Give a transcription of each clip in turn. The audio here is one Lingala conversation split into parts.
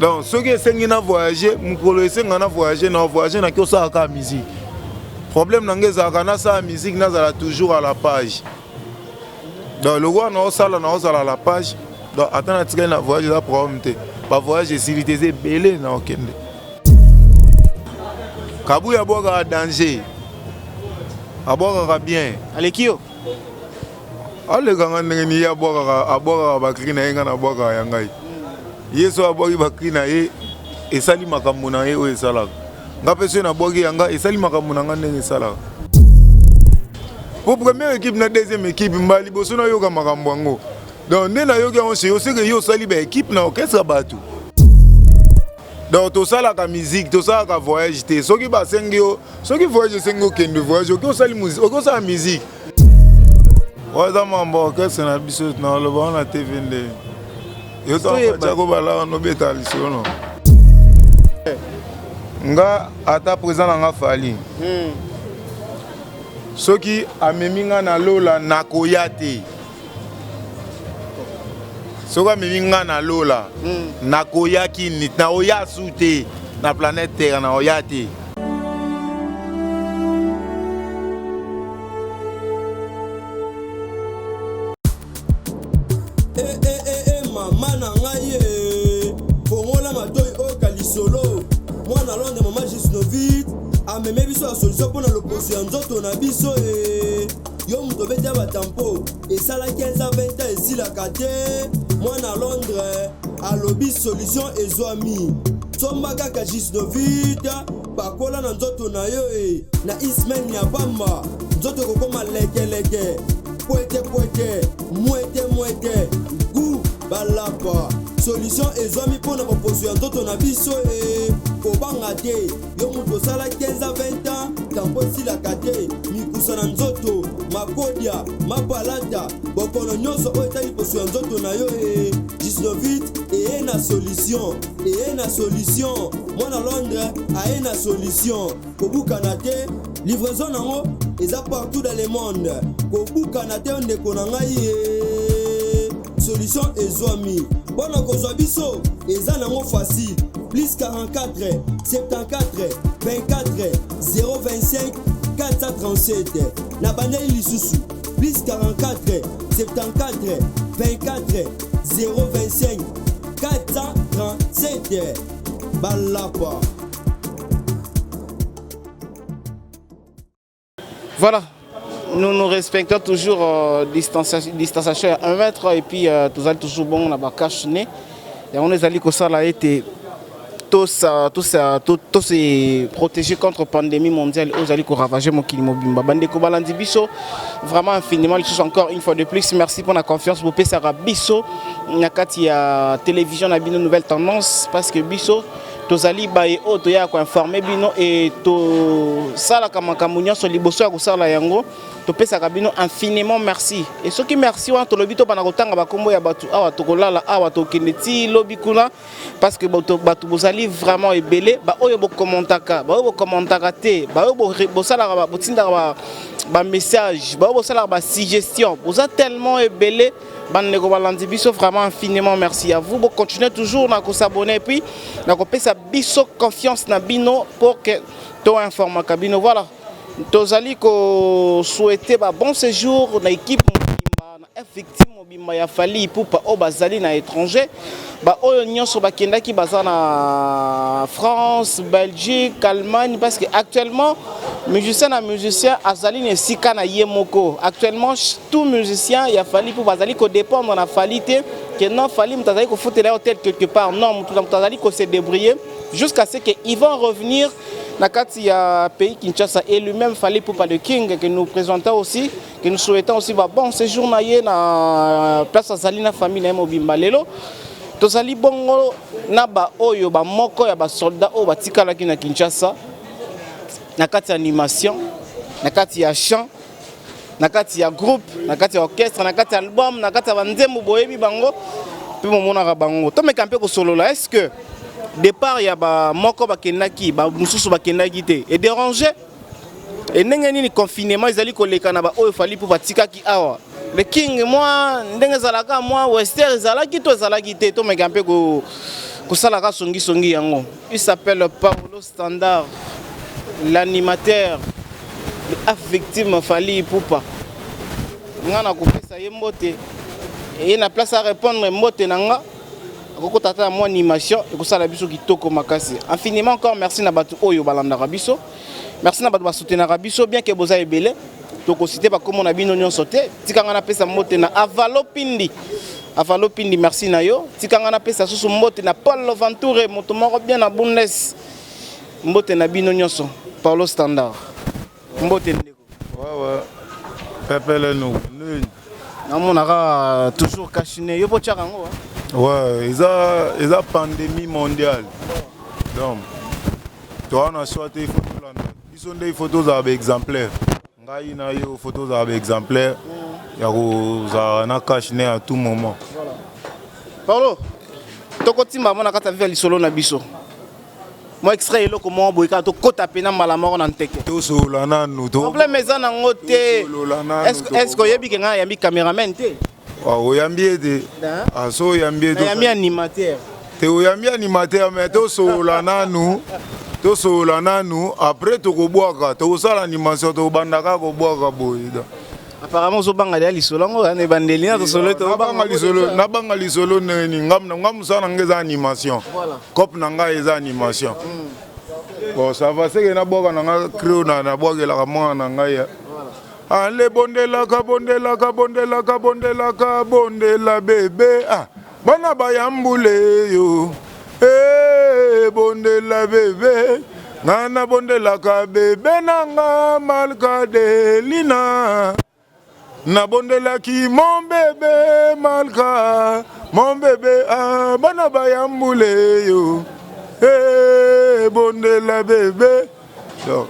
Donc ceux qui essaient de voyager, voyager na qui ça la musique. Problème dans la musique n'a toujours à la page. Donc le roi n'a pas à la page. Donc attends à voyage là problème pas voyage c'est c'est belé na okende. Kabuya boga danger. Aboga bien. Alekio. Ale ganga ndenge ya boga bakri na yenga na boga yangai. Yeso abogi bakri na ye esali makambo na ye o esala. Ngapeso na bogi yanga esali makambo na nga ndenge esala. Pour première équipe na deuxième équipe mbali boso na yoga makambo ngo. Donc ndena yoga on se que yo sali ba équipe na orchestre batu. Donc tout ça la musique, tout ça la voyage, ceux qui va sengo, ceux qui voyagent sengo kende voyage, qui osali musique, qui osali musique. Waza mambo orchestre na biso na le bon na TV nde. Yo to ko bala no beta lisono. Nga ata présent nga fali. Ceux qui ameminga na lola nakoyate. Soka milinga na lola na koyaki ni na oya sute na planète Terre na oyate. Mama na ngai fongola matoyi o kalisolo mwana londe mama Gisnovit ameme biso la solution pour na loposo ya nzoto na biso yo muto bete ba tempo et ça la 15 à 20 ans ici la kate moi na Londres alobi solution ezwami somba kaka Gisnovit bakola na nzoto na yo na ismen ya bamba nzoto kokoma leke poete muete gu balapa solution ezwami pour na proposition ya nzoto na biso kobanga te yo mutu osala 15 à 20 ans tampo esilaka te mikusa na nzoto makodia mapalata bokono nyonso oyo etali liposo ya nzoto na yo Gisnovit eye na solution mwana Londres aye na solution kobukana te livraison nango eza partout dans le monde kobukana te ndeko na ngai solution ezwami bona kozwa biso eza nango facile plus 44 74 24 025 437 na bandeli lisusu plus 44 74 24 025 437 balapa. Voilà, nous respectons toujours distanciation à 1 mètre et puis tous allons toujours bon on a cache nez et on est allé comme ça là été tous se protéger contre pandémie mondiale aux allés qu'on ravager mon kilimobimba bande ko balandi biso vraiment infiniment les choses encore une fois de plus merci pour la confiance pour Pessara biso nakati ya télévision na bino nouvelle tendance parce que biso tozali baye o to ya ko informer bino et to sala kama kamunya so liboso ya ko sala yango to Pessara bino infiniment merci et ce qui merci wa to lobito bana kotanga bakombo ya batu awa to kolala awa to kendeti lobi kuna parce que batu bozali vraiment ebele ba oyo bo commentaka te ba oyo bo sala bo tinda ba message ba oyo bo sala ba suggestion boza tellement ebele bande ko balandi biso vraiment infiniment merci à vous. Bon continuez toujours na ko s'abonner puis na ko pesa biso confiance na bino pour que to informa kabino voilà. Tozali ko souhaiter ba bon séjour na équipe mobimba na effectivement mobimba ya fali pour pa o bazali na étranger ba oyo nyonso bakenda ki baza na France, Belgique, Allemagne parce que actuellement musicien azali ne sika na yemoko actuellement tout musicien il a fallu pour bazali ko dépendre na falité que non fali mutazali ko foutre la hôtel quelque part non mutazali ko se débrouiller jusqu'à ce que ils vont revenir na kati ya pays Kinshasa et lui-même fallait pour pas le King que nous présentons aussi que nous souhaitons aussi ba bon séjour na ye na place azali na famille na mobimba lelo tozali bongo na ba oyo ba moko ya ba soldat o batikala ki na Kinshasa na kati ya animation na kati ya chant na kati ya groupe na kati ya orchestre na kati ya album na kati ya banzembo boyebi bango pe momona bango to meka mpe ko solola est-ce que départ ya ba moko bakendaki ba mususu bakendaki te et déranger et ndenge nini confinement ezali koleka na ba oyo fali pour batikaki awa le King moi ndenge zalaka moi Wester zalaki to zalaki te to meka mpe ko kosalaka songi yango. Il s'appelle Paolo Standard, l'animateur de Af victime Fally Ipupa. Ngana kopesa ye mbote. Et na place à répondre mbote nanga. Koko tata mo animation et kosala biso kitoko makasi. Infiniment encore merci na batu oyo balanda biso. Merci na batu ba soutenir biso bien que boza ebele. Toko cité ba comme on a bino nyon sauté. Tikanga na pesa mbote na Avalopindi. Avalopindi merci na yo. Tikanga na pesa susu mbote na Paul Venture moto moko bien na Bundes. Mbote na bino nyonso. Paulo Standard. Mbote ndeko. Ouais. Pepele nous. Namonaka toujours cachiné. Yo po tchakango. Ouais, ils ont pandémie mondiale. Donc, toi on a choisi des photos là. Ils sont des photos avec exemplaires. Ngai na yo photos avec exemplaires. Ya ko na cachiné à tout moment. Voilà. Paulo, toko timba mona kata via lisolo na biso. Moi extrait eloko mo boyka to kota pena mala moko na nteke. To solo na nous to. Problème eza na ngote. Est-ce que yebi ke nga yambi cameraman te? Oyambi ete. Aso oyambi ete. Yambi animateur. Te oyambi animateur mais to solo na nous. To solo na nous après to ko boaka to sala animation to bandaka ko boaka boyida. Apparemment zo banga ya lisolo ngo ne bandeli na to solo to banga lisolo na banga lisolo neni ngam sana ngeza animation. Voilà. Cop nanga eza animation. Bon ça va c'est que na boaka nanga créo na boaka la mwana nanga ya. Ale bondela bébé ah bana bayambule yo bondela bébé nana bondela ka bébé nanga malka delina na bondela ki mon bébé malka mon bébé ah bana bayambule yo bondela bébé donc.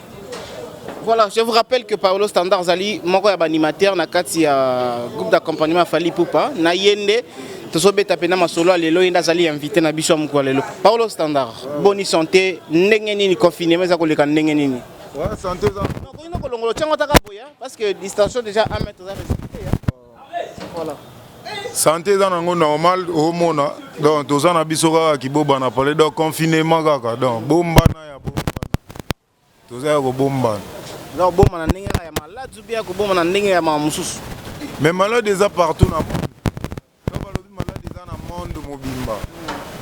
Voilà, je vous rappelle que Paolo Standard Zali, moko ya animateur na kati ya groupe d'accompagnement Fally Ipupa na yende tozobeta pena masolo lelo yenda Zali invité na biso mko lelo. Paolo Standard, bonne santé, ndenge nini confinement za koleka ndenge nini? Ouais, santé ça. Donc ino kolongolo tsango taka boya parce que distanciation déjà 1 mètre za respecté. Voilà. Santé za nango normal au mona. Donc tozana biso ka kiboba na parler donc confinement kaka. Donc bomba na ya bomba. Tozaya ko bomba. Non, bon, on a n'engagé à malade, ou bien que bon, on a n'engagé à mamoussous. Mais malade déjà partout dans le monde. Malade déjà dans le monde mobimba.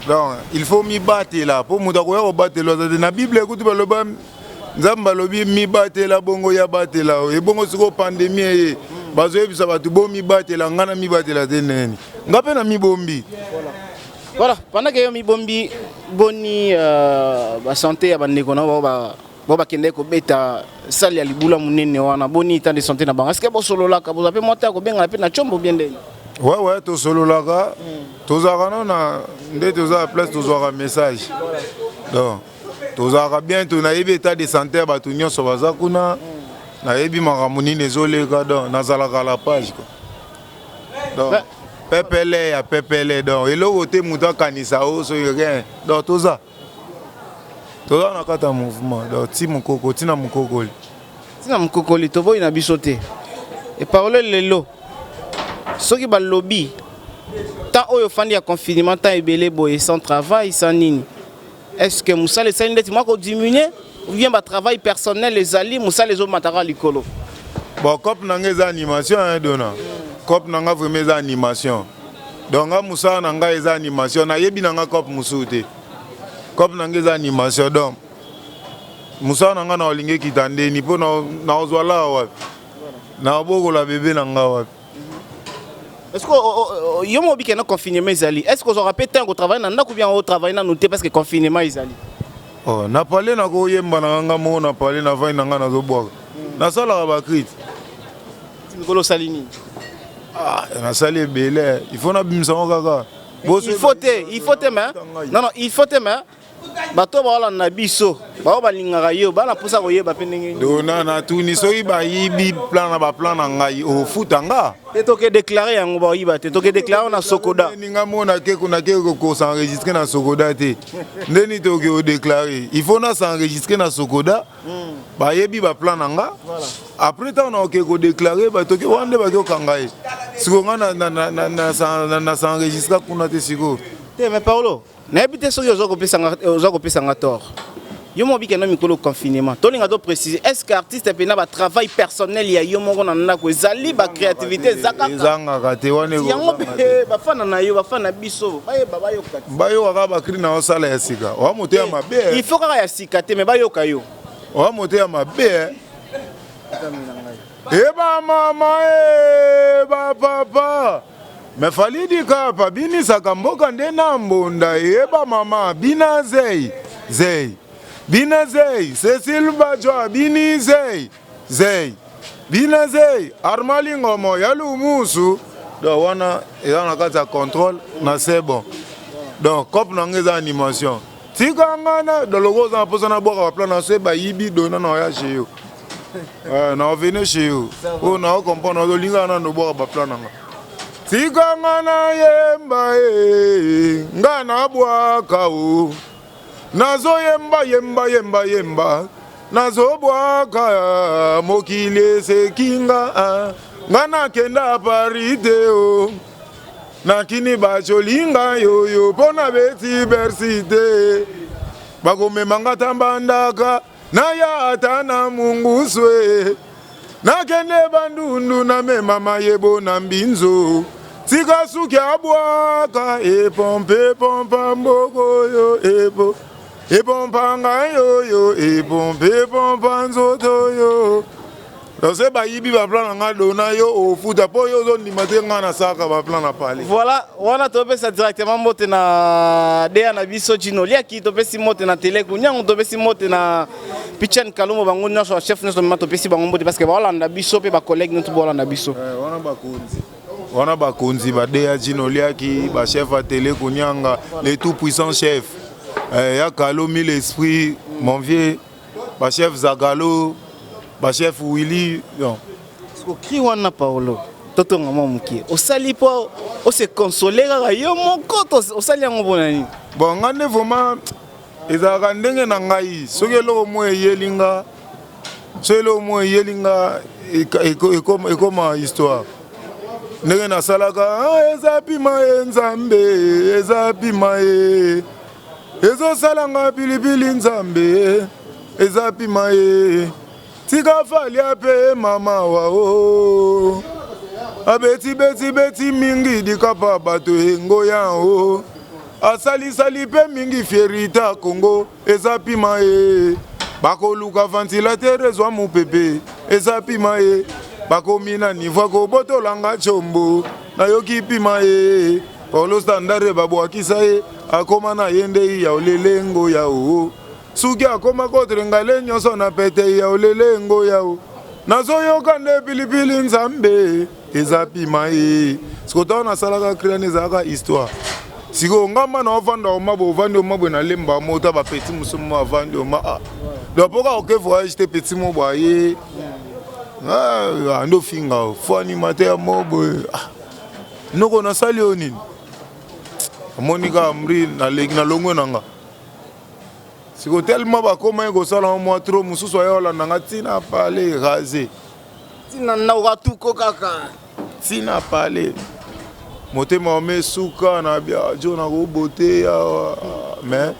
Donc il faut m'y battre là. Pour moi d'avoir battre là. Dans la Bible écoute le bam. Nzamba lobi m'y battre là, bongo ya battre là. Et bongo sur pandémie. Bazoé ça va tout bon m'y battre là. Ngana m'y battre là deneni. Ngape na m'y bombi. Voilà. Pendant que yo m'y bombi, boni santé ya bandeko na ba. Boba kende ko beta sali ya libula munene wana boni état de santé na bango. Est-ce que bo solo la ka bo zape monter ko benga pe na chombo bien ndeni? Ouais to solo la ka. Tozaka na ndé toza place tozaka message. Donc tozaka bien to na yebi état de santé ba to nyonso baza kuna. Na yebi makamuni nezoleka donc nazalaka la page quoi. Donc pepele donc eloko te muta kanisa o so rien. Donc toza toza na kata mouvement donc ti mukoko tina mukokoli to boy na bisote et parole lelo soki ba lobby tant oyo fandi ya confinement tant ebele boy sans travail sans nini est-ce que musala ça ndeti mako diminuer ou bien ba travail personnel les ali musala les autres matara likolo bon cop nanga eza animation hein dona cop nanga vraiment eza animation donc nga musala nanga eza animation na yebi nanga cop musute comme nangeza animation donc musa nanga na olinge kitande ni po na ozwala wapi na bokola bébé nanga wapi est-ce que yo mo bikena confinement ezali est-ce que vous aurez peut-être un travail na ou bien au travail na noté parce que confinement ezali oh na parler na ko yemba nanga mo na parler na vai nanga na zo boka na sala ba crit Nikolo Salini ah na sali belé il faut na bimisa kaka il faut te mais non il faut te mais bato ba na biso ba balingaka yo bana posa koyeba pe ndenge dona na tuni soki ba yibi plan na ngai o futanga te toke déclarer yango ba yiba te toke déclarer na Sokoda ninga mona ke ko s'enregistrer na Sokoda te ndeni toke o déclarer il faut na s'enregistrer na Sokoda ba yebi ba plan nga voilà après tant on ko déclarer ba toke wande ba ko kangai siko nga na s'enregistrer kuna te siko mais Paolo, n'habitez sur les gens tort. Yo mo bikena mikolo confinement. Tolinga do préciser, est-ce que artiste pena ba travail personnel ya yo mongo na ko ezali ba créativité zakaka. Ezanga kate wane go. Yango ba fana na yo ba fana biso. Ba yo kati. Ba yo ka ba kri na osala ya sika. Wa mote ya mabe. Il faut ka ya sika te mais ba yo ka yo. Wa mote ya mabe. Eba mama eba papa. Me falidi kapa bini sakamboka ndena mbonda eba mama bina zei. Bina zei, Cécile Badjoa, bini zei. Bina zei, Armali Ngomo, yalu musu. Donc, wana, na kata contrôle, na c'est bon. Donc, cop na ngeza animation. Tika ngana, de logo za posa na boka plan na se ba yibi dona na ya chez yo. Na venu chez yo. O na o comprendre do linga na no boka ba plan na. Tika ngana yemba ngana bwaka o. Nazo yemba nazo bwaka mokile sekinga ngana kenda parite o nakini bacholinga yoyo pona beti bersite bagome mangata mbandaka na ya atana munguswe nakende bandundu na mema mayebo na mbinzo tika suki abwaka pompe pompa mboko yo epo Epompanga yo, epompa nzoto yo. Donc c'est ba yibi ba plan nga dona yo au foot po yo zone limate nga na saka ba plan na parler. Voilà, on a topé ça directement mote na Dea na biso Gino. Lia ki topé si mote na télé ku nyang topé si mote na Pichan Kalumbo bango na chef na so topé si bango mote parce que ba Hollande biso pe ba collègue notre Hollande biso. Wana ba konzi. Wana ba konzi ba Dea Gino lia ki ba chef à télé ku nyanga les tout puissants chefs. Ya Kalo mille esprits, mon vieux, ma chef Zagalo, ma chef Willy. Parce que wana Paolo, toto ngama muki. Osali po, o se consoler ga yo moko to osali ngo bonani. Bon ngane vraiment ezaka ndenge na ngai, soki eloko mo eyelinga, so eloko mo eyelinga ekoma histoire. Ndenge na salaka, ezapi ma nzambe, ezapi ma Ezo salanga pilipili nzambe ezapi mae tika fali ape mama wao abeti mingi dikapa bato engo yao asali pe mingi fierita Congo ezapi mae bako luka ventilateur ezwa mupepe ezapi mae bako mina nivo ko botolanga chombo na yoki pi mae Paulo standard babu akisaye akoma na yende ya olelengo yao suki akoma kotre ngale nyoso na pete ya olelengo yao nazo yoka nde pilipili nzambe ezapi mai skota na salaka créer ezaka histoire siko ngamba na ovanda omabo na lemba mota ba petit musumo avandi oma dopoka oke voyage te petit mo boye ando finga fo animateur mobo noko na sali onini Monica Amri na longo nanga. Siko tellement ba koma ego sala mo trop mususu ya Hollande nanga tina parler rasé. Tina na watu ko kaka. Tina parler. Motema me suka na bia jona go beauté ya mais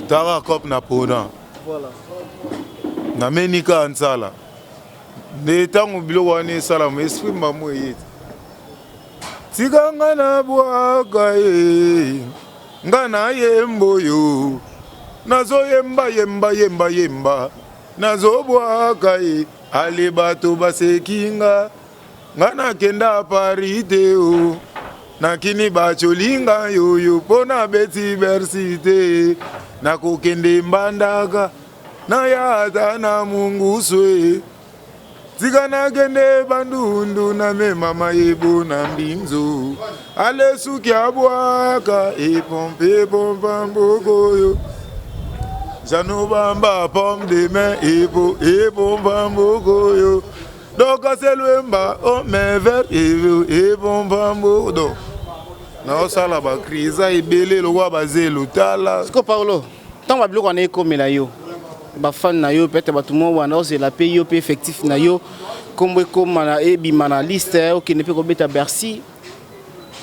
tara cop na pona. Voilà. Na menika ansala. Ne tango bilo wane sala mo esprit mamo yete. Tika ngana bwaka ngana yembo yo nazo yemba nazo bwaka ale bato basekinga ngana kenda parite o nakini bacholinga yoyo pona beti bersite nakokende mbandaka na yata na munguswe Zigana gende bandundu na me mama yebo na mbinzo ale suki abwaka pompe pompa mbogoyo jano bamba pomme de main pompa mbogoyo doka selwemba o me ver pompa mbogo na osala ba kriza ibele lo wa bazelo tala Sko Paulo tant ba biloko na ekomela yo ba fan na yo peut-être ba tout monde wana ose la paye yo pe effectif na yo comme na ebi mana liste o qui ne peut ko beta Bercy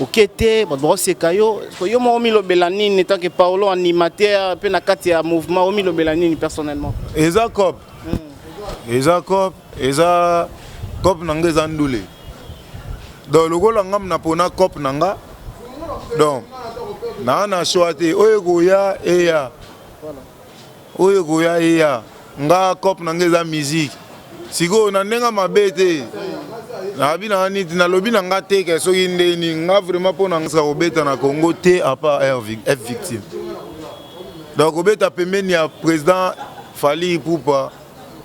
okete bato bakoseka yo yo moko omilobela nini tant que Paolo animateur mpe na kati ya mouvement omilobela nini personnellement eza cop eza cop na nga eza ndule donc lokola ngam na pona cop na nga donc naa na choix te oyo ekoya eya oyo ekoya eya nga cop na nga eza musique sikoyo na ndenge mabe te nabina niti nalobi na nga te ke soki ndeni nga vraiment mpona nga kobeta na Congo te à part F victime donc kobeta pembeni ya président Fally Ipupa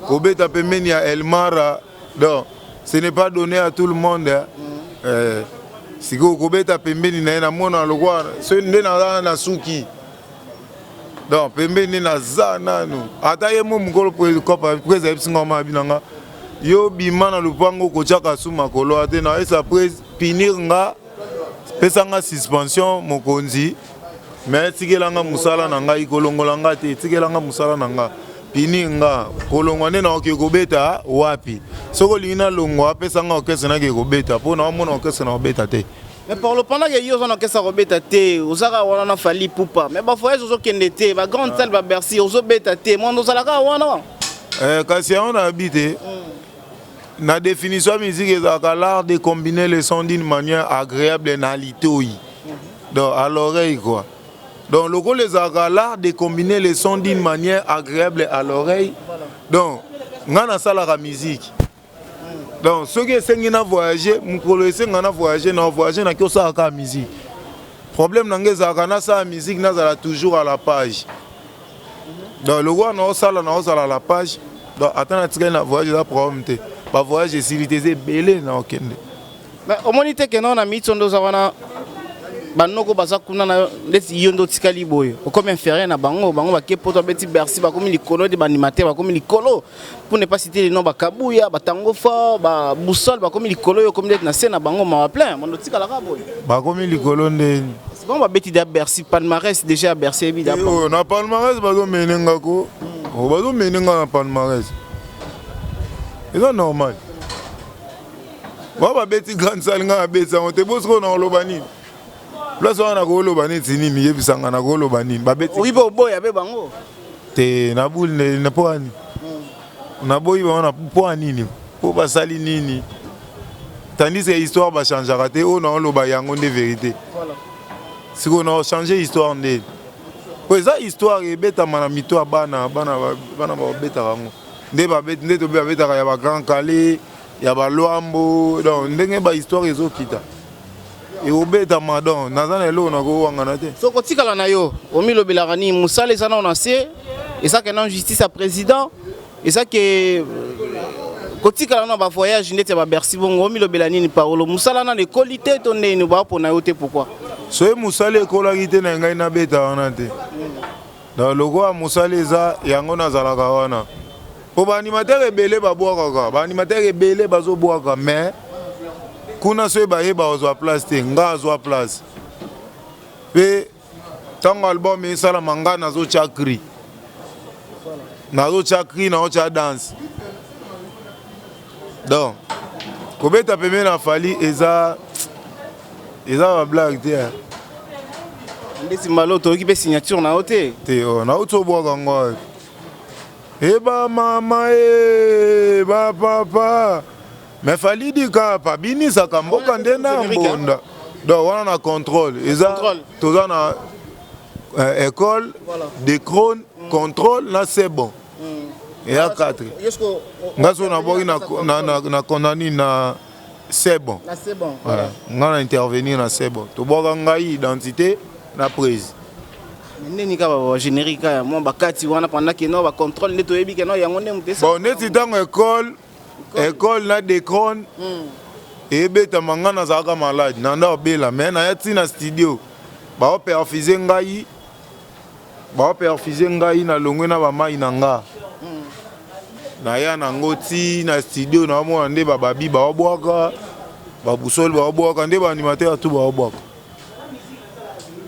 kobeta pembeni ya Elmara donc ce n'est pas donné à tout le monde sikoyo kobeta pembeni na ye na mona lokwa so nde naza na suki donc pembeni naza nanu ata ye mo mokolo presa yebisinga mabi na nga yo bima na lupango kotiaka su makolo ate na esa prise pinir nga pesa nga suspension mokonzi mais tikelanga musala na ngai kolongola nga te tikelanga musala na nga pini nga kolongwa nde na oke kobeta wapi soko olingi nalongwa apesa nga okese nake kobeta mpo na omona okese na kobeta te mais pendant que yo ozana okesa kobeta te ozaka wana na Fally Ipupa mais bafoyage ozokende te bagrande salle babercy ozobeta te mondo ozalaka wana kasi yango na abi te la définition de la musique est l'art de combiner les sons d'une manière agréable dans l'itoï. Donc à l'oreille quoi. Donc le rôle est l'art de combiner les sons d'une manière agréable à l'oreille. Donc on a ça la musique. Donc ceux qui ont voyagé, on voyagé dans la musique. Problème dans la musique, on toujours à la page. Donc le rôle on a la page. Donc attends à voyage là problème. Ba voyage siliteze belé na okende mais omonite ke na mitsondo za wana banoko baza kuna na ndeti yondo tikali boyo okomi inférieur na bango ba ke poto beti Bercy ba komi likolo de animateur ba komi likolo pour ne pas citer les noms ba Kabuya ba Tango Fort ba Boussole ba komi likolo yo komi na scène na bango ma plein mondo tikala ka boyo ba komi likolo nde bon ba beti da Bercy palmarès déjà Bercy évidemment na palmarès ba do menenga ko ba do menenga na palmarès. C'est normal. Moi, je suis grande salle, je suis en train de faire place on a golo bani tini mi yebi sanga na golo bani babeti oyibo boya be bango te na bul ne po ani na boyi ba na po ani po basali nini tandis que histoire ba changer te o na loba yango de vérité voilà si on a changé histoire ndé po ça histoire e beta mana mito bana ba beta rango nde ba bet nde to ba beta ya ba grand calais ya ba loambo donc ndenge ba histoire ezokita et obeta madon nazana elo na ko wangana te so ko tikala na yo omilo belagani musale sana on sait et ça que non justice à président et ça que ko tikala na ba voyage ndete ba Bercy bongo omilo belani ni Paolo musala na le qualité to ne ba pona yo te pourquoi so e musale ko la kité na ngai na beta wana te dans logo a musale za yango na zalaka wana po ba animateur ebele ba boaka ba animateur ebele bazo boaka mais kuna so ba yeba ozwa place te nga azwa place pe tango album esala manga nazo chakri na ocha dance donc kobeta peme na Fally eza ba blague te ndesi maloto okipe signature na ote te na oto boaka ngo eba mama ba papa mais Fally di kapa bini saka mboka ndena mbonda donc wana na contrôle eza toza na école de crone contrôle na c'est bon et à 4 ngaso na boki na condamné na c'est bon voilà ngana intervenir na c'est bon to boka ngai identité na prise neni ka ba générique ya mo bakati wana pendant que no ba contrôle neto yebi que no yango ne mutesa bon neti tango école na décron et beta mangana zaka malade nanda obela mais na yati na studio ba perfuser ngai na longwe na ba mai na nga na ya na ngoti na studio na mo ande ba babi ba obwaka ba busol ba obwaka nde ba animateur tout ba obwaka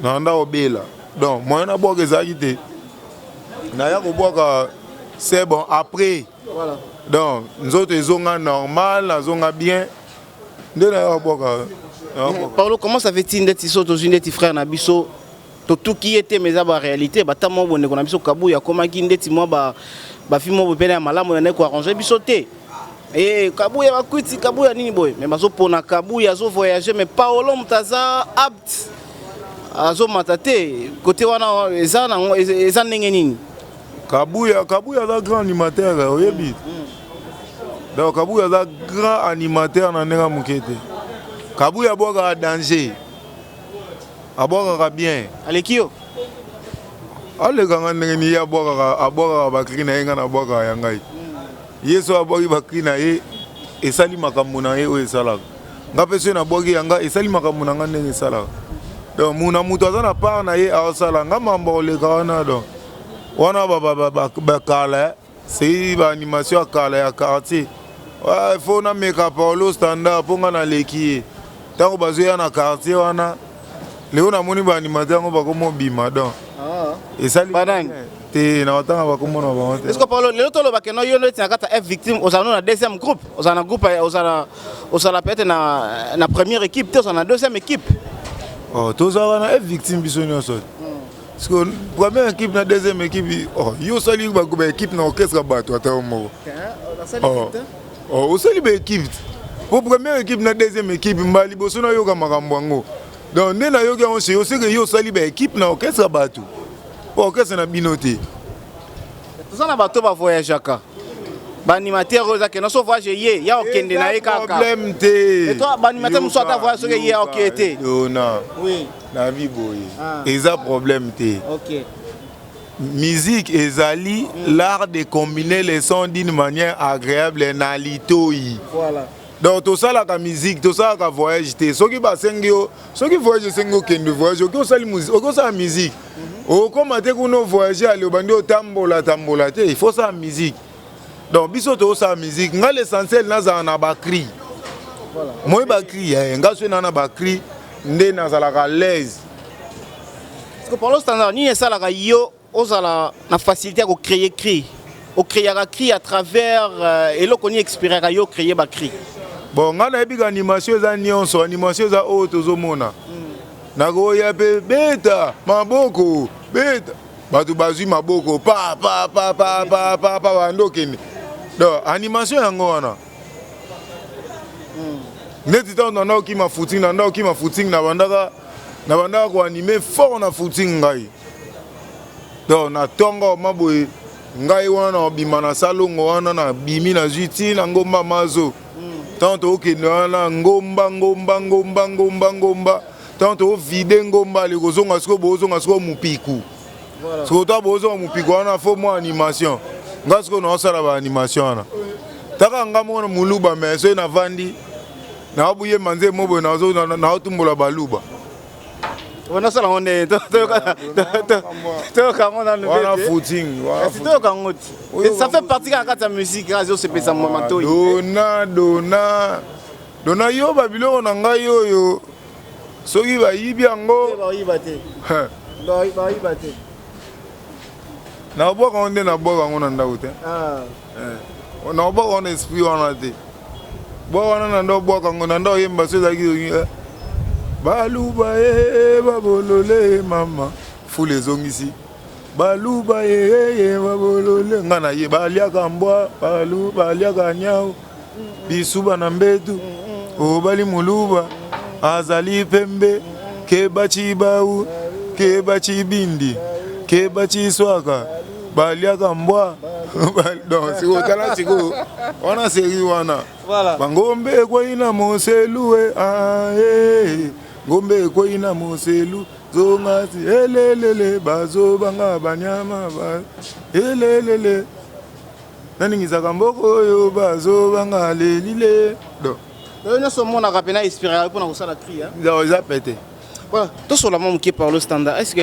nanda obela donc moi na boka ezaki te na ya ko bwaka c'est bon après voilà donc nzoto ezonga normal nazonga bien nde na ya boka Paulo, comment ça fait-il d'être ici aux unis des frères Nabiso? Tout qui était mais à la réalité, bah tant moi on est qu'on a mis au Kabouya, comment qui n'était moi bah film moi peine à malam on est quoi arranger bisoté. Et Kabouya va quitter Kabouya nini boy, mais bazo pour na Kabouya zo voyager mais Paulo mtaza apt. Azo matate côté wana ezana nini. Kabouya est un grand animateur, oyebi. Donc Kabouya est un grand animateur na nenga mukete. Kabouya boka danger. Aboka bien. Alekio. Ale kanga ndenge ya aboka bakri na yenga na boka ya ngai. Yeso aboki bakri na ye esali makambo na ye o esala. Ngapeso na boki yanga esali makambo na ndenge esala. Donc muna mutu azana par na ye asala ngamamba le kana donc. Wana ba kala c'est ba animation kala ya quartier. Ouais, faut na make up Paulo standard ponga na leki. Tango bazoya na quartier wana Léo na moni ba animateur ngo bakomo bima donc. Et ça te na watanga bakomo na ba. Est-ce que Paulo le tolo ba keno yo no tina kata F victime ozana na deuxième groupe, ozana groupe ozana peut-être na première équipe, t'es na deuxième équipe. Oh, toza na F victime biso nyonso. Parce que première équipe na deuxième équipe, oh, yo sali ba ko ba équipe na orchestre bato ata mo. Oh, sali ba équipe. Pour première équipe na deuxième équipe mbali boso na yo ka makambo ngo. Donc, nous avons aussi que nous avons une équipe dans l'orchestre. L'orchestre na binoté. Tout ça, nous avons voyagé. Les animateurs, nous avons voyagé. Il y a un problème. Et toi, les animateurs, nous avons voyagé. Oui. La vie, il y a un problème. Ok. Musique et Zali, l'art de combiner les sons d'une manière agréable et nalitoi. Voilà. Donc tout ça la musique, tout ça la voyage, ceux qui voyagent sengo kendo voyage, qui ça la musique, qui ça la musique. Oh comme tu qu'on voyager aller au bando tambola, il faut ça la musique. Donc biso tout ça la musique, nga l'essentiel naza na bakri. Voilà. Moi bakri, nga so na bakri, ndé naza la l'aise. Parce que pour le standard, ni ça la yo, osala na facilité à créer cri. Au créer un cri à travers et là qu'on y expérer à yo créer ba cri. Bon, on a une animation, animation autozomona. Nago ya beta, maboko, beta. Batu bazu maboko, pa ndokeni. Donc animation yango wana. Neti ta na ndoki ma footing na bandaka ko animer fort na footing ngai. Donc na tongo maboy ngai wana bima na salongo wana na bimi na juti na ngomba mazo. Tanto que ngomba tanto vide ngomba le kozonga sko mupiku so to bozo mupiku na fo mo animation ngasko no sala ba animation na taka ngamo muluba mais so na vandi na abuye manze mobo na zo na otumbola baluba on a ça on est footing ça fait partie de la musique radio c'est pesa mamato dona yo babilo na ngai yo soki ba yibi yango na boka onde na boka ngona ndau te na boka on esprit on te boka na ndo boka ngona ndo yemba so zaki baluba babolole mama fule zongisi baluba babolole ngana ye baliaka mbwa baliaka nyao bisuba na mbetu obali muluba azali pembe kebachi bau kebachi bindi kebachi swaka baliaka mbwa donc si otala siko wana seri wana bangombe kwa ina moselue ngombe ko ina moselu zongati elelele bazo banga banyama ba elelele nani ngizaka mboko yo bazo banga lelile do nous sommes en rappelant inspiré pour nous la cri hein pété voilà tout sur la même qui parle standard est-ce que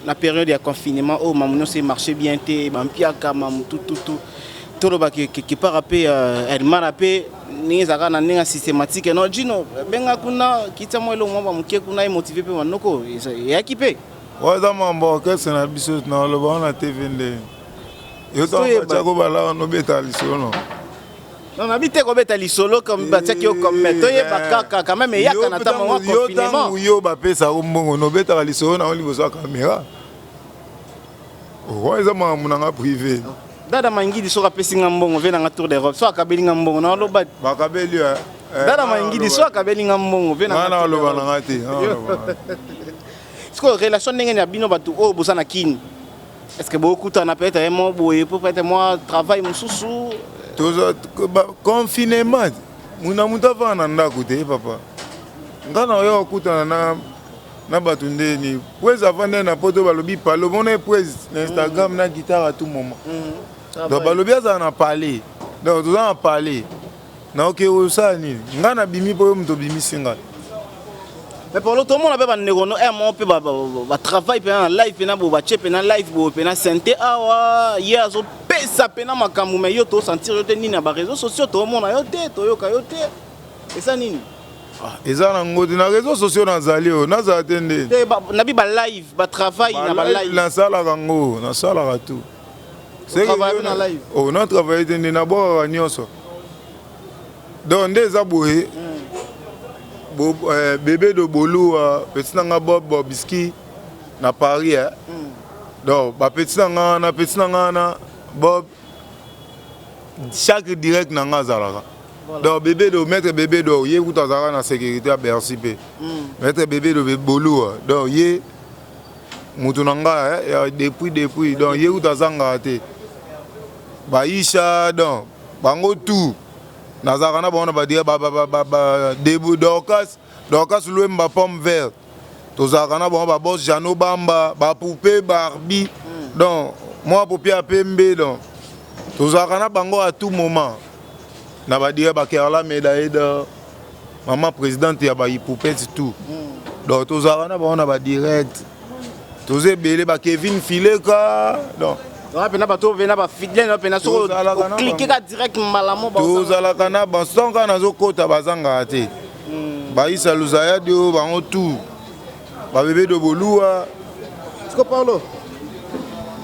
la période de confinement au mamuno c'est marché bien té mampiaka mam tout le bac qui part rapper elle m'a rappé ni zaka na ninga systématique non dino benga kuna kita mo lo ngomba mke kuna motivé pe manoko ya équipé ouais ça mambo que c'est na biso na lo ba na TV nde yo to cha ko bala no betali sono Non, ma bite kobeta lisolo comme bataki comme toye bakaka quand même yaka na tama wa confinement. Yo ba pesa mbongo no beta lisolo na oli bozo caméra. Oh, ils ont mon privé. Dada mangidi soka pesinga mbongo vena nga tour d'Europe. So akabelinga mbongo na loba. Bakabeli Dada mangidi so akabelinga mbongo vena nga loba na ngati. Est-ce que relation ndenge na bino batu o bosana kini? Est-ce que beaucoup t'en a peut-être moi boye peut-être moi travail mususu confinement. Muna mutava na ndako te papa. Ngana yo kutana na batu ndeni. Pues avant na poto balobi palo mona pues na Instagram na guitare à tout moment. Donc balobi ça na parler. Donc tout ça en parler. Na OK osani. Ngana bimi po mto bimi singa. Mais pour l'autre monde on a négono un peu ba travail pe na live pe na bo ba chepe na live bo pe na santé awa ya zo pesa pe na makambu mais yo to sentir yo te nini na ba réseaux sociaux to monde yo te to yo ka yo te et ça nini eza na ngodi na réseaux sociaux na zali o na za tende na bi ba live ba travail na ba live na sala kango na sala tout c'est travail na live oh na travail tende na bo nyonso donc ndeza boye bébé de Bolou, petit nanga Bob Bobiski na Paris donc petit nanga Bob chaque direct nanga zalaka donc bébé de maître bébé de yé ou tazara na sécurité à Bercy maître bébé de Bolou donc yé mutu nanga depuis donc yé ou tazanga te Baisha donc bango tout Nazarana bon va dire début Dorcas Louemba pomme verte. Tozarana bon va boss Jano Bamba, ba poupée Barbie. Donc moi poupée à Pembe donc. Tozarana bango à tout moment. Na va dire ba Kerala médaille de maman présidente ya ba poupée tout. Donc tozarana bon va direct. Tozé belé ba Kevin Fileka donc pena bato vena ba fidèle na pena so cliquer ka direct malamo ba tozalaka na basonga nazo kota bazanga te ba isa luzaya dio ba tout ba bébé de Bolua est-ce que parlo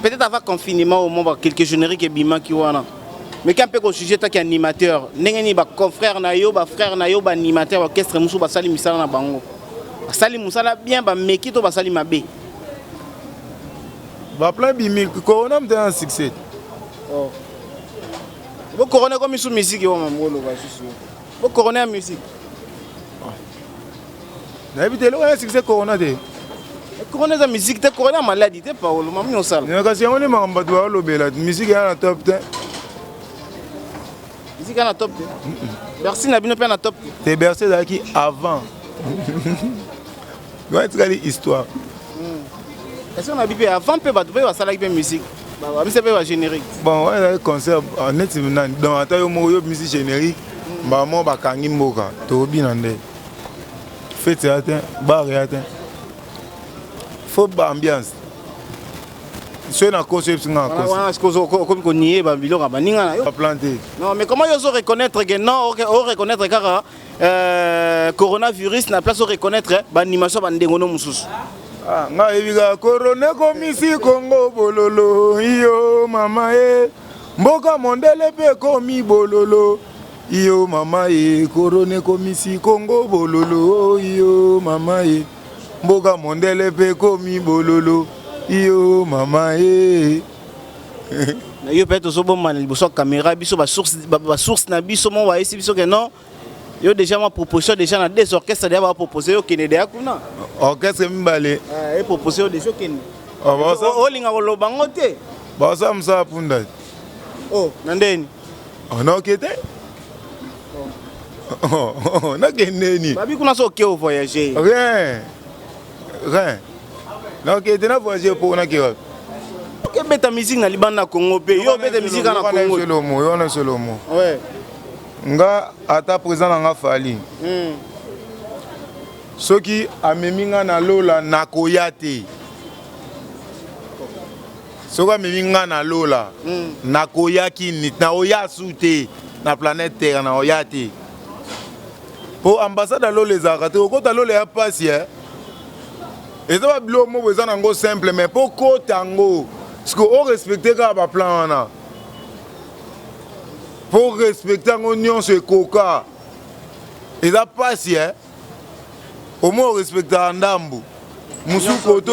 peut-être avant confinement au moment quelques génériques et bima ki wana mais quand peut au sujet ta ki animateur ndenge ni ba confrère na yo ba frère na yo ba animateur orchestre musu ba sali misala na bango ba sali musala bien ba meki to ba sali mabe va plein bimil corona me un succès oh vous corona comme sur musique yo mamolo ba susu vous corona musique na éviter le un succès corona de corona za musique te corona maladie te Paolo mami on sala na kasi on est mamba do lobela musique ya na top 10 musique na top 10 merci na bino pe na top te bercé daki avant doit être l'histoire. Est-ce qu'on a bipé avant peu de faire ça la musique? Bah, c'est pas générique. Bon, ouais, concert en net dans un taille au musique générique. Bah moi bah kangi moka, to bien andé. Fête atteint, bar atteint. Faut ambiance. Je na concept nga concept. Comme qu'on y est ba biloko ba ninga na yo. Planté. Non, mais comment ils ont reconnaître que non, on reconnaître car coronavirus na place au reconnaître ba animation ba ndengono mususu. Ah, nga ebiga corona komisi Congo bololo iyo mama e mboka mondele pe komi bololo iyo mama e corona komisi Congo bololo iyo mama e mboka mondele pe komi bololo iyo mama e na yo peut-être so bon man liboso caméra biso ba source na biso mo wa esi biso que non. Yo déjà ma proposition déjà na des orchestres déjà proposer au Kennedy akuna orchestre mbale et proposer des choses Kennedy o linga lo bangote ba ça msa punda oh nandeni on a okete oh na keneni babi kuna so ke voyager rien na okete na voyager pour na kira OK beta musique na libanda Congo pe yo beta musique na Congo yo na solomo ouais nga ata présent nga fali soki amemi nga na lola nakoyate soki amemi nga na lola nakoyaki na oya sute na planète terre na oyate po ambassade lola ezalaka te okota lola ya pasi eza babilo moko eza nango simple mais po kota yango parce que o respecte kaka baplan wana pour respecter l'union sur coca. Et ça passe, hein. Au moins respecter Andambu. Moussou Koto,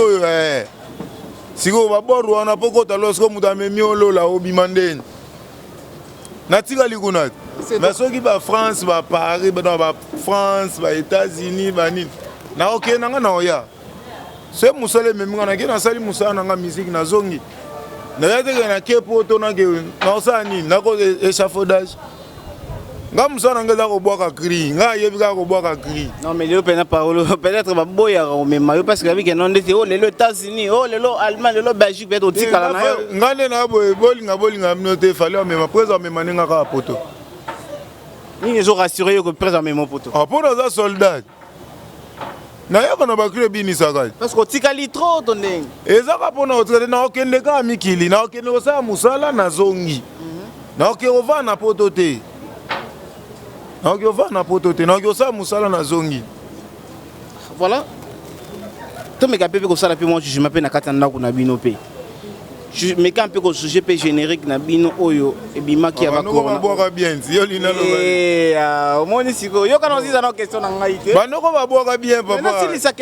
si vous avez un peu de temps, lorsque vous avez mis la obimandine. Natika Ligunat. Mais ceux qui sont France, Paris, France, États-Unis, na ok nanga na oya. C'est musale même ngana ke na sali musala nanga musique na zongi. Na yate ke na kepo to na ke na osani na ko échafaudage. Nga musala ngeza ko boka cri, nga yebika ko boka cri. Non mais le pena parole peut-être ba boya ko mais mayo parce que avec non ndete oh les États-Unis, oh les Allemagne, les Belgique peut-être au tikala na yo. Ngane na bolinga mnote fallait mais présent mais maninga ka poto. Ni les ont rassuré que présent mais mon poto. Ah pour nos soldats. Na yaka na bakre bini sakali. Parce que tikali trop ton ndeng. Ezaka pona otre na okende ka mikili na okende osa musala na zongi. Na okova na poto te. Na okova na poto te. Na okosa musala na zongi. Voilà. To me kapé ko sala pe moi je m'appelle na katanda ko na bino pe. Je me campe ko sujet pe générique na bino oyo e bima ki aba ko. Ba boka bien. Yo lina lo. Au moins siko yo kana aussi na question na ngai te. Ba noko ba boka bien papa. Eza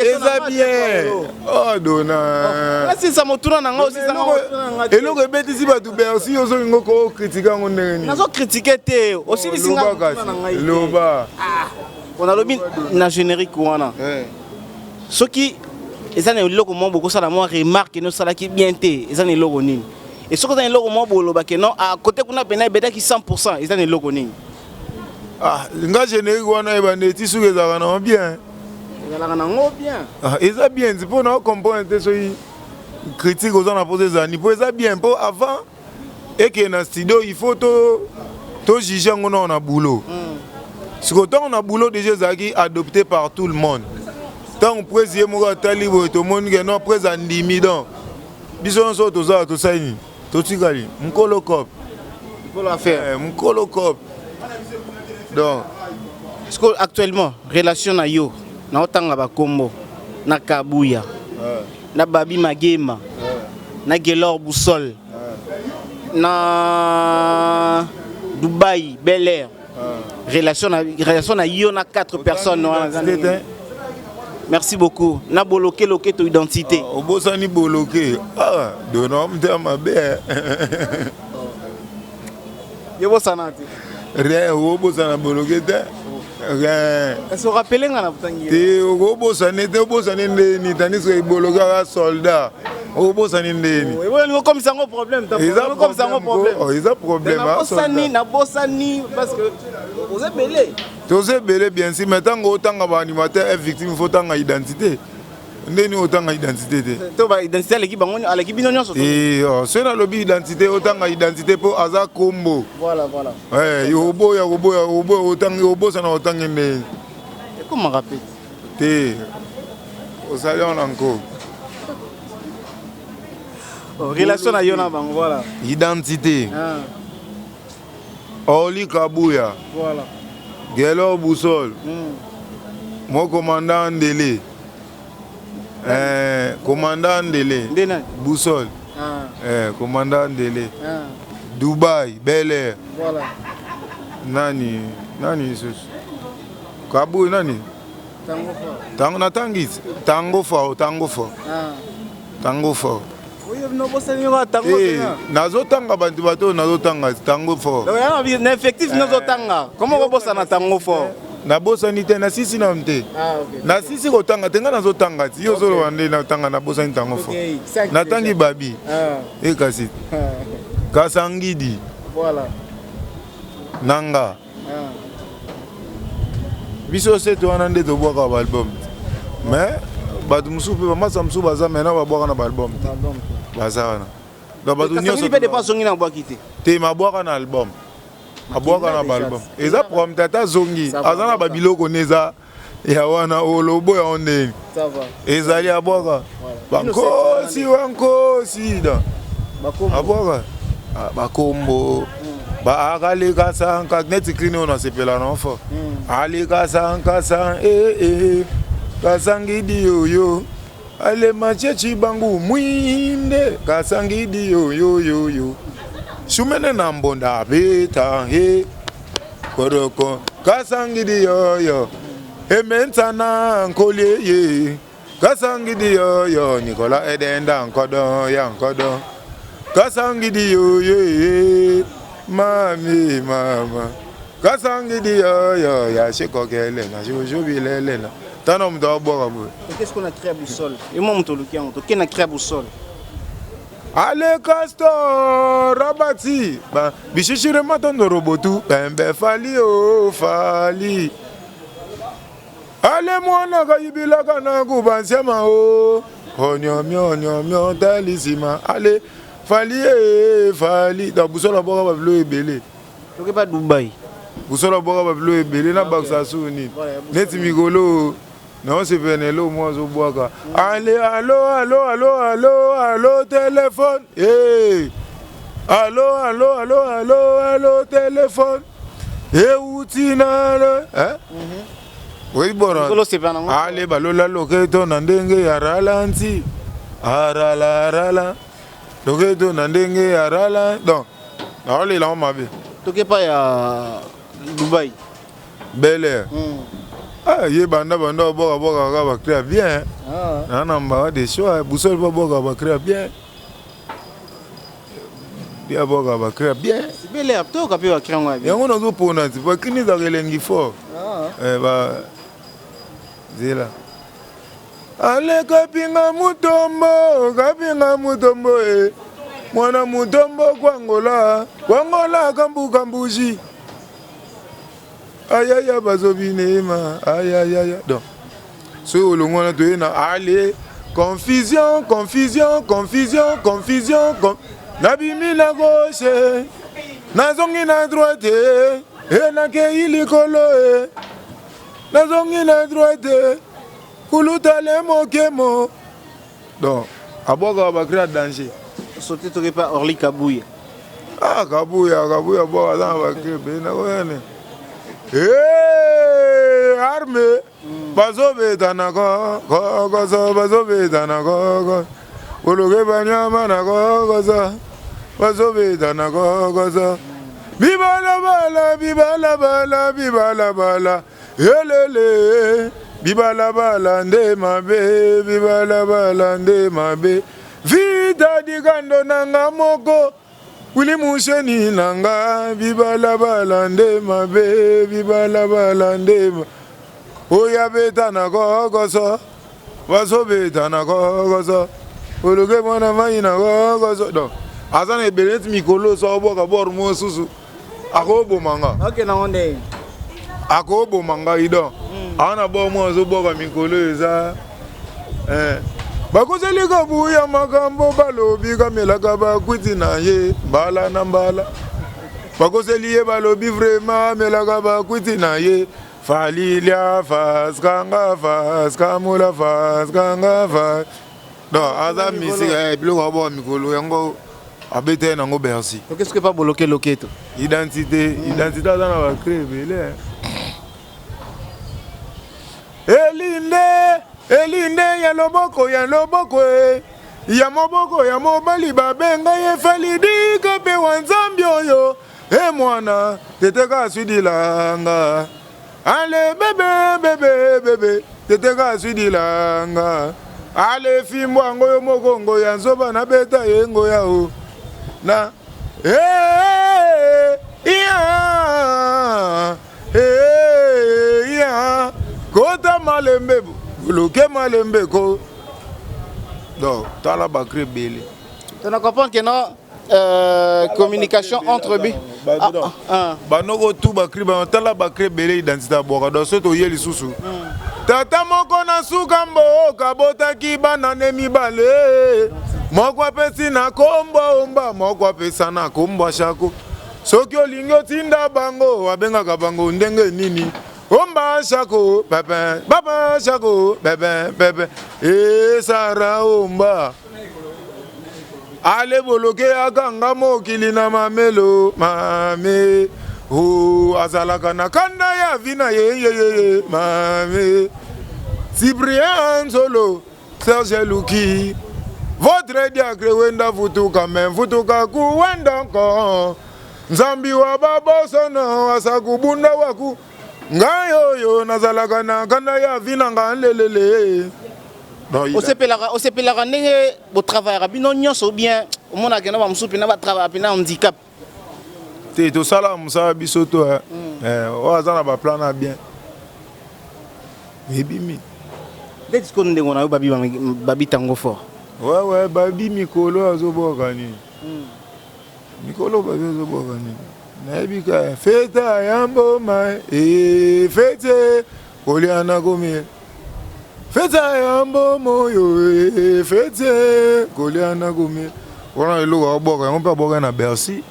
bien. Oh dona. La si ça motura na ngai aussi ça na ngai. Et loko beti si ba tu be aussi yo so ngoko critiquer ngondeni. Na so critiquer te aussi li singa na ngai. Loba. On a lobi na générique wana. Ce qui eza na eloko mo boko sala mo remarque no sala ki bien te eza na eloko nini et ce que za eloko mo bolo ba ke non à côté kuna pena beta ki 100% eza na eloko nini ah nga générique wana e bande ti suke za na bien eza na ngo bien ah eza bien c'est pour na comprendre so critique aux on a posé ça ni pour eza bien pour avant et que na studio il faut to juger ngona on a boulot si quand on a boulot déjà zaki adopté par tout le monde. Tant que président Moura Talibo tout le monde qui non présent dimidant. Bisons so to za to saini. To tikali. Mkolo cop. Mkolo affaire. Mkolo cop. Donc est-ce que actuellement relation na yo na otanga ba kombo na Kabuya. Na Babi Magema. Na Gelor Boussol. Na Dubaï, Bel Air. Relation na yo na 4 personnes. Merci beaucoup. Na boloké loké ton identité. Obosani boloké. Ah, donom de ma bé. Yo bosanati. Rien, obosana boloké te. Rien. Est-ce que rappelez nga na butangi? Te obosani ni tani so boloka soldat. Obosani ndeni. Oui, comme ça un problème, comme ça un problème. Oh, ils ont problème na bosani parce que vous êtes belé. Tous ces belés bien sûr, mais tant qu'autant d'animateurs est victime, il faut tant d'identité. Ndeni autant d'identité. To ba identité à l'équipe binonyo so. Et c'est na lobby identité autant d'identité pour Aza Combo. Voilà. Ouais, yobo autant yobo ça na autant ndeni. Comment rappeler? Te au salon encore. Relation à Yona Bang, voilà. Identité. Oli Kabuya. Voilà. Gelor Boussol. Mon commandant Ndélé. Commandant Ndélé. Boussol. Commandant Ndélé. Dubaï, Bel Air. Voilà. Nani Kabuya nani? Tango fort. Tango fort. Nazotanga bantu bato nazotanga tango fort. Na effectif nazotanga. Comment on bosse na tango fort? Na bosani te na sisi na mte. Na sisi kotanga tenga nazotanga ti yo zolo wande na tanga na bosani tango fort. Na tangi babi. E kasi. Kasangidi. Voilà. Nanga. Biso se to anande to boka ba album. Mais batu musupe ba masa musu baza mena ba boka na ba album. Bazana. Donc batu nyonso. Kasangidi pe de pas zongi na boka kité. Te ma boka na album. Aboka na album. Eza prom tata zongi. Azana ba biloko neza ya wana olobo ya onde. Ça va. Ezali aboka. Banko si da. Bakombo. Aboka. Bakombo. Ba akali ka sanka net clean on sepela na fo. Ali ka sanka san kasangidi yo. Ale machechi bangu mwinde kasangidi yo. Shumene na mbonda beta he koroko kasangidi yo ementana nkole ye kasangidi yo Nicola edenda nkodo ya nkodo kasangidi yo ye mami mama kasangidi yo ya shekokele na jobilele na tano mdo boka bu. Qu'est-ce qu'on a créé à Boussole? Et moi mtolukia on to a créé à Boussole. Ale Castor Rabati ba bishishire matondo robotu pembe fali o fali ale mwana kayibila kana kubansema o onyo talisima ale fali fali da Busola boka ba blo ebele Donc pas Dubaï. Busola boka ba blo ebele na baksa suni neti migolo non, c'est Venelo, moi, je bois. Allez, allô, téléphone. Hey. Allô, téléphone. Et où tu n'as hein? Oui, bon. Allez, balola, loketo, nandenge, ya ralanti. Arala. Loketo, nandenge, ya rala. Donc, allez, là, on m'a vu. Donc pas à Dubaï. Bel Air. Ah, ye banda boka va créer bien. Ah. Namba des choix, Boussole boka va créer bien. Dia boka va créer bien. C'est Bel Air, toi qui va créer un bien. On a go pour nous, parce que nous avons l'engi fort. Bah zela. Ale kapinga mutombo mwana mutombo kwangola kambuji. Ayaya bazobinema ayaya donc so olongona to na ale confusion nabimi na gauche nazongi na droite na ke ilikolo nazongi na droite kuluta le mokemo donc aboga ba créer danger sauter to pas Orly Kabouya. Ah Kabouya boga dans ba créer bena wene. Arme bazobe tanako kokoso bazobe tanako ologe banyama nako koso bazobe tanako koso bibala bala elele bibala bala nde mabe vida digando nanga moko Wili musheni nanga bibala nde mabe oya beta na kokoso waso beta na kokoso ologe mwana mai na kokoso donc azana ebelet mikolo so boka bor mo susu akobo manga OK na onde akobo manga ido ana bo mo zo boka mikolo eza bakozeli kabuya makambo balobi kamelaka bakwiti na ye mbala na mbala bakozeli ye balobi vraiment amelaka bakwiti na ye falilia faskamula faskanga fa donc aza misika biloko abo mikolo yango abete nango bercy. Qu'est-ce que pas bloquer loketo identité aza na bacré ebele elinde ya loboko ya moboko ya mobali babenga ye falidika pe wanzambi oyo mwana teteka aswidilanga ale bebe teteka aswidilanga ale fimbo yango yo mokongo ya nzoba na beta yengo yao na kota malembe bloqué malembe ko donc tala bakre belé tu ne comprends que non communication entre bi banoko tout bakri ba tala bakre belé identité boka donc soto yeli susu tata moko na sukambo kabotaki bana ne mibale moko apesi na kombo omba moko apesa na kombo shako soki olingi otinda bango abengaka bango ndenge nini Omba shako pepe baba shako pepe sara omba ale boloke akanga mokili na mamelo mame azalaka na kanda ya vina ye mame Cyprien Solo Serge Luki Votre diacre wenda futuka men futuka ku wenda ko. Nzambi wa babosono asakubunda waku. Ngayo yo nazalaka na kanda ya vina ngalelele. On s'appellera ndenge au travail rabino nyonso bien au monde a gagné ba musupi na ba travail na handicap. Te to sala musa biso to o azana ba plan na bien. Ebimi. Dès que on a eu babi tango fort. Ouais babi mikolo azoboka ni. Mikolo babi azoboka ni. Na ebika feta yambo mai fete oliana gomi. Feta yambo moyo fete oliana gomi. On a elo aboka on peut aboka na Bercy.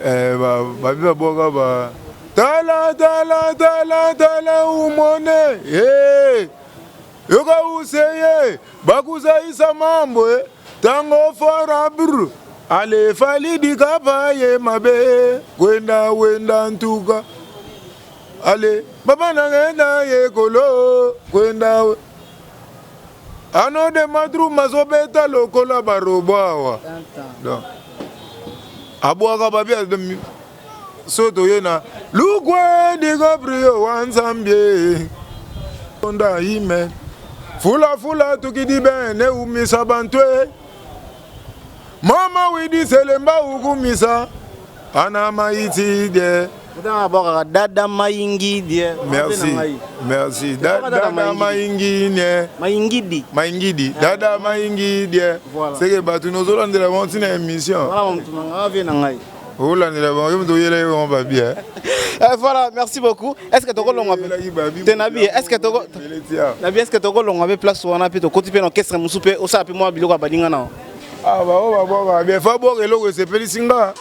Babi aboka ba tala umone yoka useye bakuza isa mambo tango fora bru ale fali dikapa ye mabe wenda ntuka ale baba nangenda ye kolo wenda ano de madru mazobeta lokola barobawa donc abwaka babi soto yena lugwe digabrio wanzambie onda ime fula tukidi bene umisa bantwe mama widi selemba ukumisa ana maiti de dada mayingi de merci dada mayingi ne mayingidi dada mayingi de c'est que batu nozolandela montina émission voilà, merci beaucoup. Est-ce que tu as place où on a pu te continuer dans qu'est-ce que nous souper au sapi moi biloko badinga na. Ah bah bien fa bo eloko c'est pelisinga.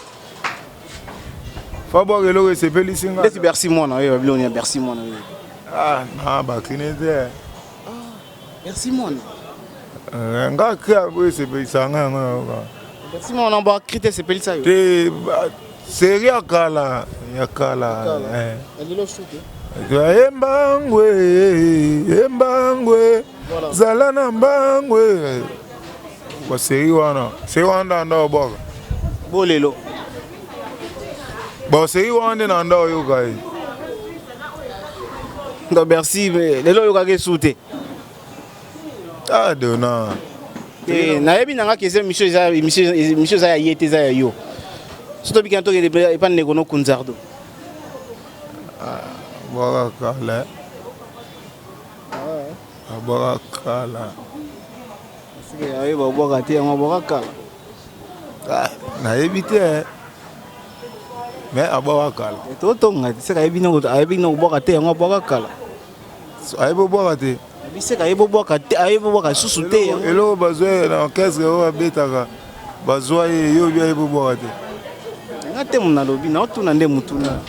Fa bo eloko c'est pelisinga. Est-ce Bercy moi na Babylonia Bercy moi na. Ah na ba kinete. Bercy moi na. Nga kya bo c'est pelisanga nga. Bercy moi na ba crité c'est pelisa yo. C'est yakala. Embangwe zala na mbangwe kwa seri wana ndo boga bolelo bo seri wana na ndo yo kai ndo Bercy lelo yo kage sute dona na yebi nanga kese monsieur za yete za yo surtout bikanto ke pas negono kunzardo boga kala boga kala c'est ayo boga te ngo boga kala na ebite mais aboga kala to tonga c'est ka yebi no boga te ngo boga kala ayo boga te biseka ayo boga susu te elo bazwe na qu'est-ce que on betaka bazwa yo bia boga te ngate muna lobi na otuna nde mutuna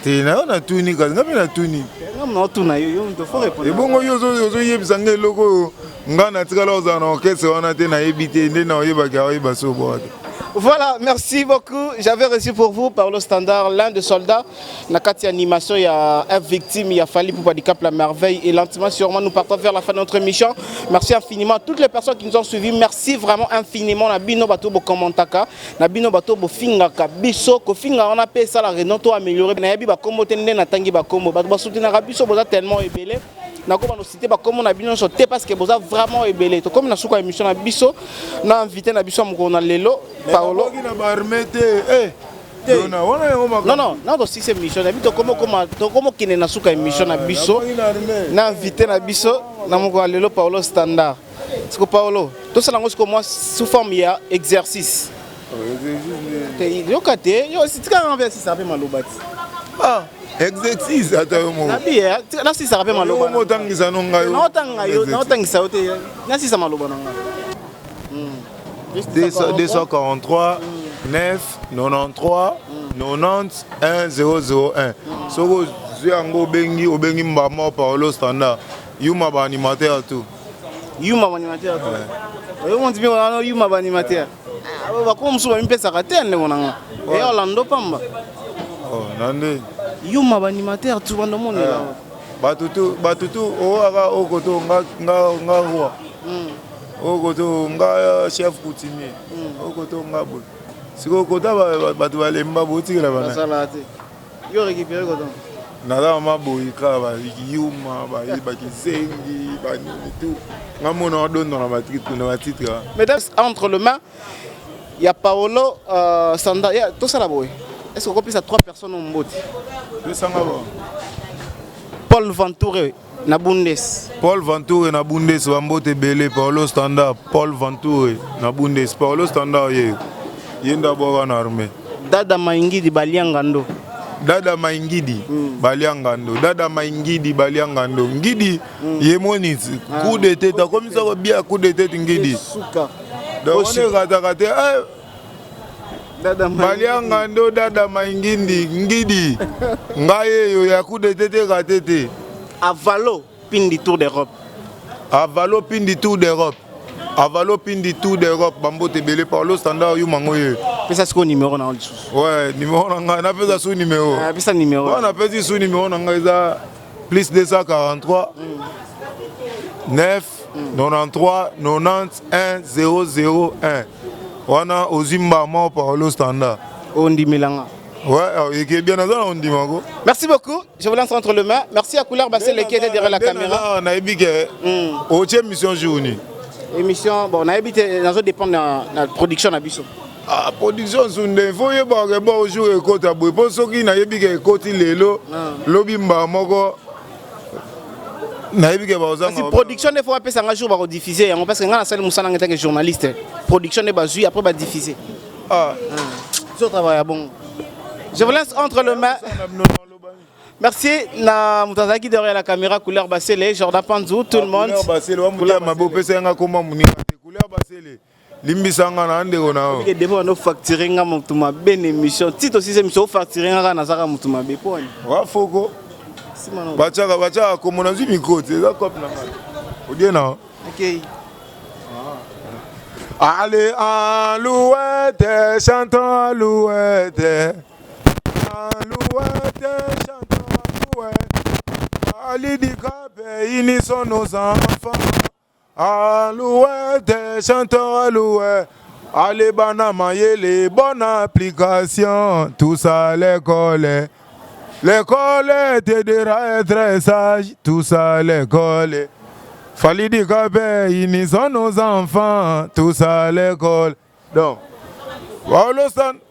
te na ona tuni kazi ngapi na tuni ngam na otuna yo ndo faut répondre ebongo yo zo yebisa nge loko ngana tikala ozana orchestre wana te na yebite nde na oyeba ka oyeba so bote. Voilà, merci beaucoup. J'avais reçu pour vous par le standard l'un des soldats. Nakati animation, il y a un victime, il y a fallu pour Handicap la merveille. Et lentement, sûrement, nous partons vers la fin de notre émission. Merci infiniment à toutes les personnes qui nous ont suivis. Merci vraiment infiniment. Nabino bato bo kommentaka, nabino bato bo fingaka, biso ko finga on a payé ça la renoto améliorer. Na yabi ba kombo tende na tangi ba kombo. Bato ba soutenir biso boza tellement ébélé. Na ko ba no cité ba kombo na bino soté parce que boza vraiment ébélé. To comme na suka émission na biso, na invité na biso mo na lelo. Paolo qui n'a pas remetté non si c'est mission na bito comment kine na suka émission na biso na invité na biso na moko lelo Paolo standard. Parce que Paolo tout ça ngo moi sous forme ya exercice. Yo kate yo si tika en versi ça fait malobati. Exercice atayomo. Na bien là si ça fait maloba. Mo tangisa no ngayo. No tangisa ote. Na si ça maloba nga. 243 9 93 90 1001. Soko zuango obengi mbama Paolo standard. Yuma ba animateur tout. Yuma ba animateur tout. Yo monti bien na yuma ba animateur. Ba ko msuba mpesa ka tene monanga. E Orlando pamba. Nande. Yuma ba animateur tout bando monela. Batutu o aga okoto nga okoto nga chef coutumier okoto nga boy siko kota bato balemba botikela bana basala te yo récupérer koton naza maboyika bayuma bakisengi banini tout nga mona odondo na batitre. Mesdames, entre le main il y a Paolo Sanda tout ça là boy. Est-ce qu'on peut à 3 personnes au mbote? Paul Venture na Bundes. Paul Venture na Bundes Wambote Belé Paolo Standard Paul Venture na Bundes Paolo Standard yenda boga na armée. Dada Maingidi Baliangando. Dada Maingidi Baliangando. Dada Maingidi Baliangando. Ngidi yemoni coup de tête comme ça bien coup de tête ngidi. Suka. Donc on est raté Dada Baliangando Dada Maingidi ngidi. Ngaye yo ya coup de tête raté. Avalo pin du Tour d'Europe. Avalo pin du Tour d'Europe. Avalo pin du Tour d'Europe. Bambote Belé Paolo Standard yu mangoye. Pesa siko numéro na ondisu. Ouais, numéro na na pesa sous numéro. Ah, pesa numéro. On a pesa sous numéro na ngaza plus 243 9 93 91 001. On a Ozimba mo Paolo Standard. Ondi Melanga. Ouais, et bien on dit Mango. Merci beaucoup. Je vous lance entre les mains. Merci à Couleur Bassel qui était derrière la caméra. On a ébiqué. Autre mission journée. Émission, bon, on a habité dans un dépend de la production à Bissau. Ah, production sunde, il faut y avoir un bon jour et côté à bout. Pour ceux qui n'ont pas de côté, l'obimba, moko. Si production ne faut pas passer un jour pour diffuser, parce que dans la salle Moussa en tant que journaliste, production ne pas jouer après va diffuser. Ah, je travaille bon. Je vous laisse entre les mains. Merci na mutazaki derrière la caméra Couleur Bassel, Jordan Panzou, tout le monde. Couleur Bassel, Couleur Bassel. Limbisanga na ndeko na o. Devant nos facturer nga mutuma ben émission. Tito si émission facturer nga na saka mutuma be poni. Wa foko. Bacha comme on a vu micro, c'est ça cop na. Odie na. OK. Allez alouette, chantons alouette. Alouette, chantons alouette. Ali di Capé, ils sont nos enfants. Alouette, chantons alouette. Allez banama les bonnes applications. Tout ça à l'école. L'école t'aidera à être sage. Tout ça à l'école. Fali di Capé, ils sont nos enfants. Tout ça à l'école. Donc, Paolo Standard.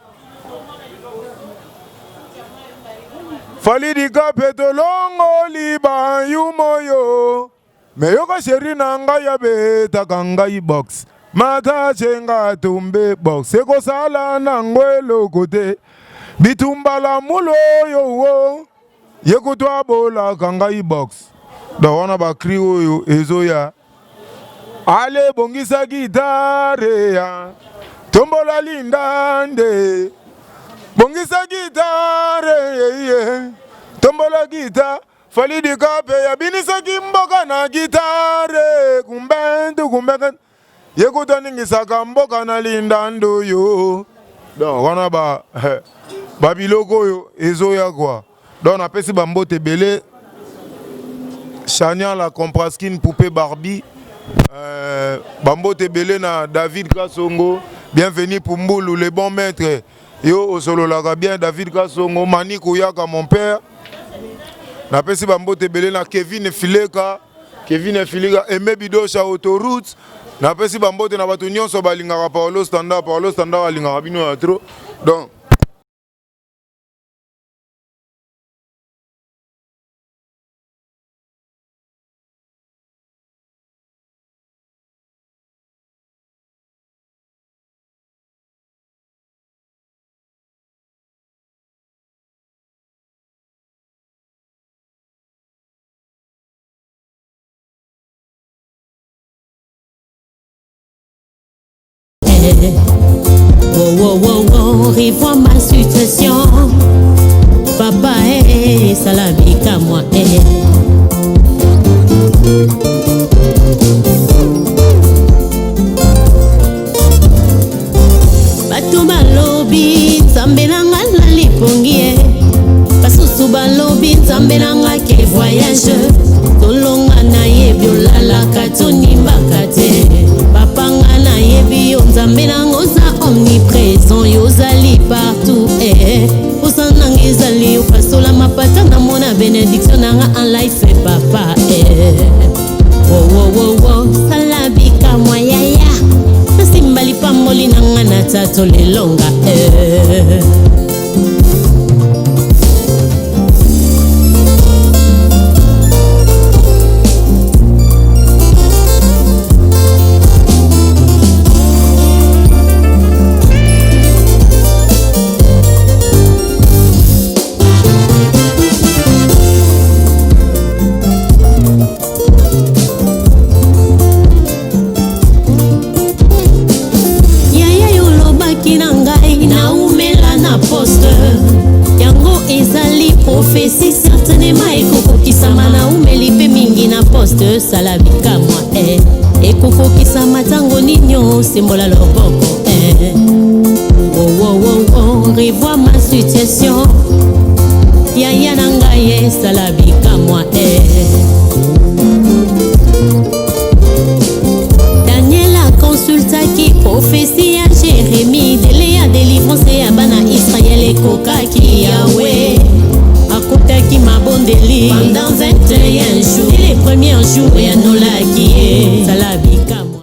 Fali di Capé to longo liba yumoyo. Me yoka sheri nanga ya beta kanga i box. Mata chenga tumbe box. Eko sala nangwe lokote. Bitumba la mulo yo wo. Yeku to abola kanga i box. Da wana ba kriwo yo ezoya. Ale bongisa gitare ya. Tombola lindande. Bongisa gitare ye. Tombola gita. Fali di Capé ya binisa kimboka na gitare. Kumbendu kumbeka. Yekuta ningisa kamboka na lindando yo. Donc wana ba babiloko yo ezoya kwa. Donc on pesi Bambote Belé. Chania la Compraskine poupée Barbie. Bambote Belé na David Kasongo. Bienvenue pour Mboulou, les bons maîtres. Yo osolo la bien David Kasongo. Mani Kouyaka mon père. Na pesi Bambote Belé na Kevin Fileka. Kevin Fileka Aimé Bidosha autoroute. Na pesi Bambote na batu nyonso balingaka Paolo Standard. Paolo Standard alingaka bino ya trop. Donc revois ma situation. Papa est salamika moi. Bato balobi nzambelanga na lipongie. Basusu balobi nzambelanga ke voyage. Tolonga na ye biolala katoni mbakate. bénédiction nanga en life papa salabika mwayaya nasimbali pamboli nanga na tato lelonga prophétie certainement ekokokisama na umeli mpe mingi na poste salabika mwa ekokokisama ntango ninyo simbola loboko revois ma situation yaya na ngai salabika mwa Daniela consultaki prophétie ya Jérémie dele ya délivrance ya bana Israël ekokaki Yahweh akotaki mabondeli pendant 21 jours et les premiers jours ya nolaki salabi